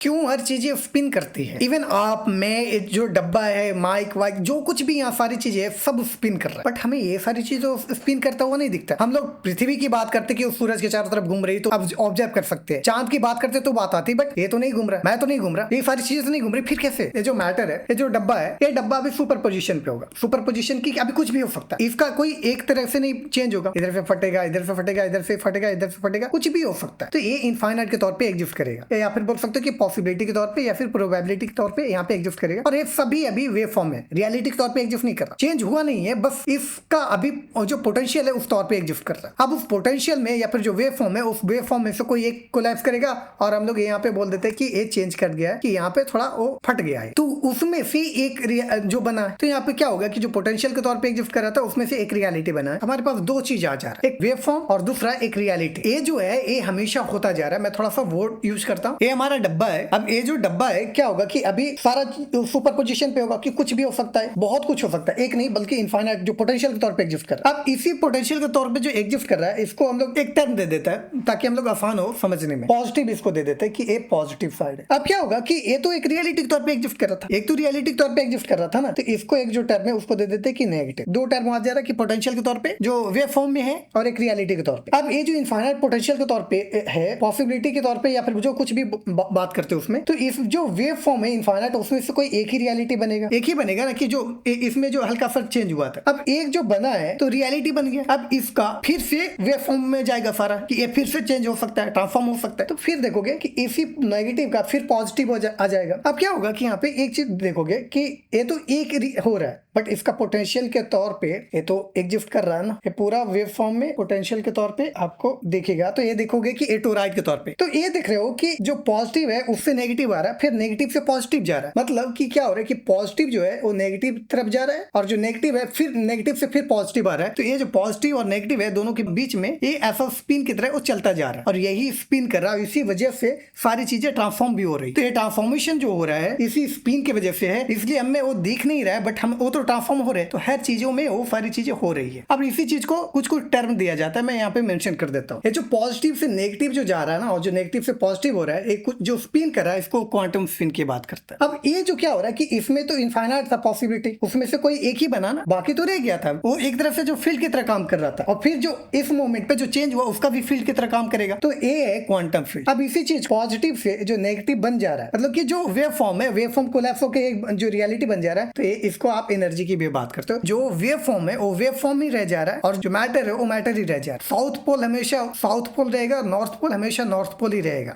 क्यों हर चीजें स्पिन करती है। इवन आप, मैं, जो डब्बा है, माइक वाइक, जो कुछ भी यहाँ सारी चीजें सब स्पिन कर रहा है, बट हमें ये सारी चीज तो स्पिन करता हुआ नहीं दिखता। हम लोग पृथ्वी की बात करते कि वो सूरज के चारों तरफ घूम रही, तो अब ऑब्जर्व कर सकते हैं। चांद की बात करते तो बात आती, बट ये तो नहीं घूम रहा, मैं तो नहीं घूम रहा, ये सारी चीजें तो नहीं घूम रही, फिर कैसे? ये जो मैटर है, ये जो डब्बा है, ये डब्बा अभी सुपर पोजिशन पे होगा। सुपर पोजिशन की अभी कुछ भी हो सकता है, इसका कोई एक तरह से नहीं चेंज होगा, इधर से फटेगा, इधर से फटेगा, इधर से फटेगा, इधर से फटेगा, कुछ भी हो सकता है। तो ये इनफाइनाइट के तौर पे एग्जिस्ट करेगा, या फिर बोल सकते हो कि पॉसिबिलिटी के तौर पे या फिर प्रोबेबिलिटी के तौर पे यहाँ पे एग्जिस्ट करेगा। और ये सभी अभी वेव फॉर्म में, रियलिटी के तौर पे एग्जिस्ट नहीं कर रहा, चेंज हुआ नहीं है, बस इसका अभी जो पोटेंशियल है उस तौर पे एग्जिस्ट कर रहा है। अब उस पोटेंशियल में या फिर जो वेव फॉर्म है, उस वेव फॉर्म में से कोई एक कोलैप्स करेगा और हम लोग यहाँ पे बोल देते हैं कि ये चेंज कर गया है, कि यहाँ पे थोड़ा वो फट गया है, तो उसमें से एक जो बना है, तो यहाँ पे क्या होगा कि जो पोटेंशियल के तौर पे एग्जिस्ट कर रहा था उसमें से एक रियलिटी बना है। हमारे पास दो चीज आ जा रहा है, एक वेव फॉर्म और दूसरा एक रियलिटी। ये जो है ये हमेशा होता जा रहा है। मैं थोड़ा सा वर्ड यूज करता हूँ, ये हमारा डब्बा है। अब ये जो डब्बा है क्या होगा कि अभी सारा सुपर पोजिशन पे होगा, कि कुछ भी हो सकता है, बहुत कुछ हो सकता है, एक नहीं बल्कि इनफाइनाइट जो पोटेंशियल के तौर पे एग्जिस्ट कर रहा है। अब इसी पोटेंशियल के तौर पे जो एग्जिस्ट कर रहा है, इसको हम लोग एक टर्म दे देता है ताकि हम लोग आसान हो समझने में, पॉजिटिव इसको दे देते हैं कि ये पॉजिटिव साइड है। अब क्या होगा कि ये तो एक रियलिटी के तौर पे एग्जिस्ट कर रहा था, एक तो रियलिटी के तौर पे एग्जिस्ट कर रहा था ना, तो इसको एक जो टर्म है उसको दे देते हैं कि नेगेटिव। दो टर्म आ जा रहा है कि पोटेंशियल के तौर पे जो वेव फॉर्म में है और एक रियलिटी के तौर पे। अब ये जो इनफाइनाइट पोटेंशियल के तौर पे है, पॉसिबिलिटी के तौर पे या फिर जो कुछ भी बात करते हैं उसमें, तो इस जो वेव फॉर्म है इनफाइनाइट, उसमें से कोई एक ही रियलिटी बनेगा, एक ही बनेगा ना, कि जो इसमें जो हल्का सा चेंज हुआ था, अब एक जो बना है तो रियलिटी बन गया। अब इसका फिर से वेव फॉर्म में जाएगा सारा, कि ये फिर से चेंज हो सकता है, ट्रांसफॉर्म हो सकता है, तो फिर देखोगे कि इसी नेगेटिव का फिर पॉजिटिव आ जाएगा। अब क्या होगा कि यहाँ पे एक चीज देखोगे कि ये तो एक हो रहा है, बट इसका पोटेंशियल के तौर पे ये तो एग्जिस्ट कर रहा है ना, ये पूरा वेव फॉर्म में पोटेंशियल के तौर पे आपको दिखेगा, तो ये देखोगे कि ए टू राइट के तौर पे, तो ये देख रहे हो कि जो पॉजिटिव है उससे नेगेटिव आ रहा है, फिर नेगेटिव से पॉजिटिव जा रहा है। मतलब कि क्या हो रहा है कि पॉजिटिव जो है वो नेगेटिव तरफ जा रहा है, और जो नेगेटिव है फिर नेगेटिव से फिर पॉजिटिव आ रहा है। तो ये जो पॉजिटिव और नेगेटिव है दोनों के बीच में ये ऐसा स्पिन की तरह वो चलता जा रहा है, और यही स्पिन कर रहा है, इसी वजह से सारी चीजें ट्रांसफॉर्म भी हो रही है। तो ये ट्रांसफॉर्मेशन जो हो रहा है इसी स्पिन की वजह से है, इसलिए हमें वो दिख नहीं रहा है, बट हम वो तो ट्रांसफॉर्म हो रहे हैं। तो हर चीजों में वो सारी चीजें हो रही है। अब इसी चीज को कुछ कुछ टर्म दिया जाता है, मैं यहाँ पे मेंशन कर देता हूँ। ये जो पॉजिटिव से नेगेटिव जो जा रहा है ना, और जो नेगेटिव से पॉजिटिव हो रहा है, एक जो स्पिन कर रहा है, इसको क्वांटम स्पिन की बात करता है। अब ये जो क्या हो रहा है कि इसमें तो इनफाइनाइट था पॉसिबिलिटी, उसमें से कोई एक ही बना ना, बाकी तो रह गया था। वो एक तरफ से जो फील्ड की तरह काम कर रहा था, और फिर जो इस मोमेंट पे जो चेंज हुआ उसका भी फील्ड की तरह काम करेगा, तो ये है क्वांटम फील्ड। अब इसी चीज पॉजिटिव से जो नेगेटिव बन जा रहा है, मतलब कि जो वेव फॉर्म है, वेव फॉर्म कोलैप्स होकर एक जो रियलिटी बन जा रहा है, तो इसको आप एनर्जी की भी बात करते हो। जो वेव फॉर्म है वो वेव फॉर्म ही रह जा रहा है, और जो मैटर है वो मैटर ही रह जा रहा है। साउथ पोल हमेशा साउथ पोल रहेगा, नॉर्थ पोल हमेशा नॉर्थ पोल ही रहेगा।